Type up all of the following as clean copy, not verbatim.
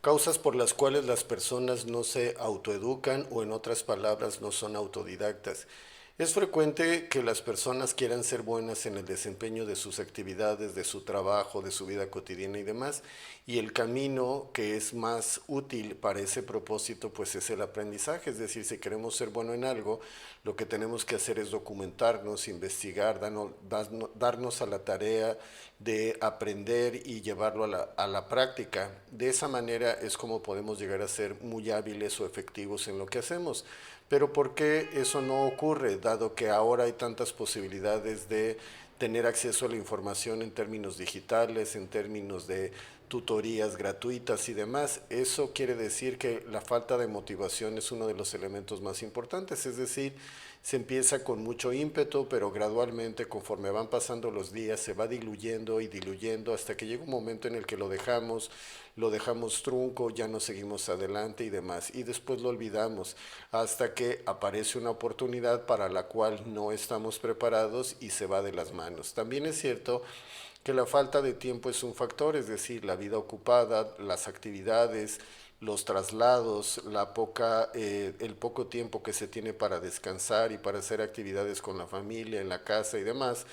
Causas por las cuales las personas no se autoeducan o en otras palabras no son autodidactas. Es frecuente que las personas quieran ser buenas en el desempeño de sus actividades, de su trabajo, de su vida cotidiana y demás, y el camino que es más útil para ese propósito pues es el aprendizaje, es decir, si queremos ser bueno en algo, lo que tenemos que hacer es documentarnos, investigar, darnos a la tarea de aprender y llevarlo a la práctica. De esa manera es como podemos llegar a ser muy hábiles o efectivos en lo que hacemos. Pero ¿por qué eso no ocurre, dado que ahora hay tantas posibilidades de tener acceso a la información en términos digitales, en términos de tutorías gratuitas y demás? Eso quiere decir que la falta de motivación es uno de los elementos más importantes, es decir, se empieza con mucho ímpetu, pero gradualmente, conforme van pasando los días, se va diluyendo y diluyendo hasta que llega un momento en el que lo dejamos trunco, ya no seguimos adelante y demás, y después lo olvidamos hasta que aparece una oportunidad para la cual no estamos preparados y se va de las manos. También es cierto que la falta de tiempo es un factor, es decir, la vida ocupada, las actividades, los traslados, el poco tiempo que se tiene para descansar y para hacer actividades con la familia, en la casa y demás,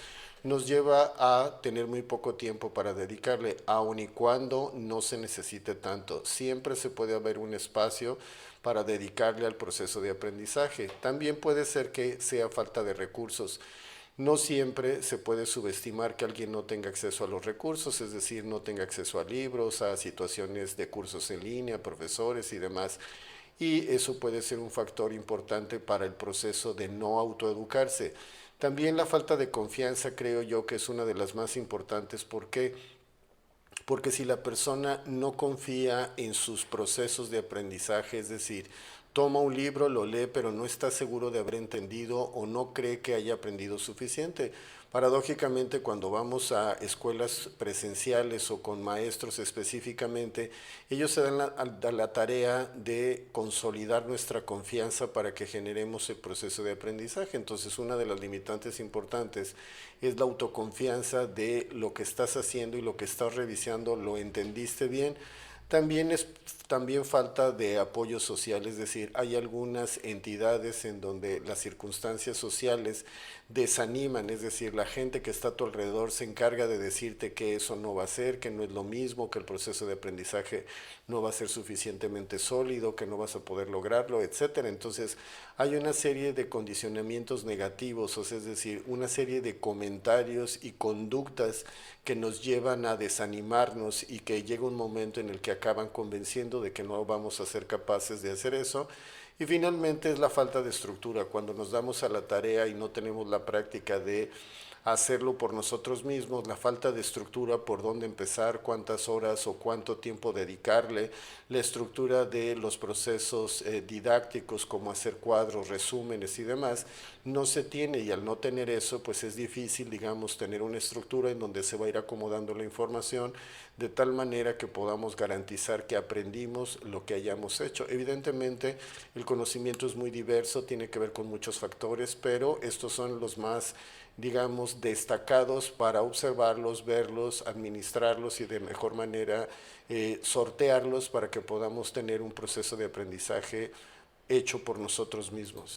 nos lleva a tener muy poco tiempo para dedicarle, aun y cuando no se necesite tanto. Siempre se puede haber un espacio para dedicarle al proceso de aprendizaje. También puede ser que sea falta de recursos. No siempre se puede subestimar que alguien no tenga acceso a los recursos, es decir, no tenga acceso a libros, a situaciones de cursos en línea, profesores y demás. Y eso puede ser un factor importante para el proceso de no autoeducarse. También la falta de confianza creo yo que es una de las más importantes. ¿Por qué? Porque si la persona no confía en sus procesos de aprendizaje, es decir, toma un libro, lo lee, pero no está seguro de haber entendido o no cree que haya aprendido suficiente. Paradójicamente, cuando vamos a escuelas presenciales o con maestros específicamente, ellos se dan la tarea de consolidar nuestra confianza para que generemos el proceso de aprendizaje. Entonces, una de las limitantes importantes es la autoconfianza de lo que estás haciendo y lo que estás revisando, lo entendiste bien. También falta de apoyo social, es decir, hay algunas entidades en donde las circunstancias sociales desaniman, es decir, la gente que está a tu alrededor se encarga de decirte que eso no va a ser, que no es lo mismo, que el proceso de aprendizaje no va a ser suficientemente sólido, que no vas a poder lograrlo, etcétera. Entonces, hay una serie de condicionamientos negativos, o sea, es decir, una serie de comentarios y conductas que nos llevan a desanimarnos y que llega un momento en el que acaban convenciendo de que no vamos a ser capaces de hacer eso. Y finalmente es la falta de estructura, cuando nos damos a la tarea y no tenemos la práctica de hacerlo por nosotros mismos, la falta de estructura, por dónde empezar, cuántas horas o cuánto tiempo dedicarle, la estructura de los procesos didácticos como hacer cuadros, resúmenes y demás, no se tiene, y al no tener eso pues es difícil, digamos, tener una estructura en donde se va a ir acomodando la información de tal manera que podamos garantizar que aprendimos lo que hayamos hecho. Evidentemente el conocimiento es muy diverso, tiene que ver con muchos factores, pero estos son los más, digamos, destacados para observarlos, verlos, administrarlos y de mejor manera sortearlos para que podamos tener un proceso de aprendizaje hecho por nosotros mismos.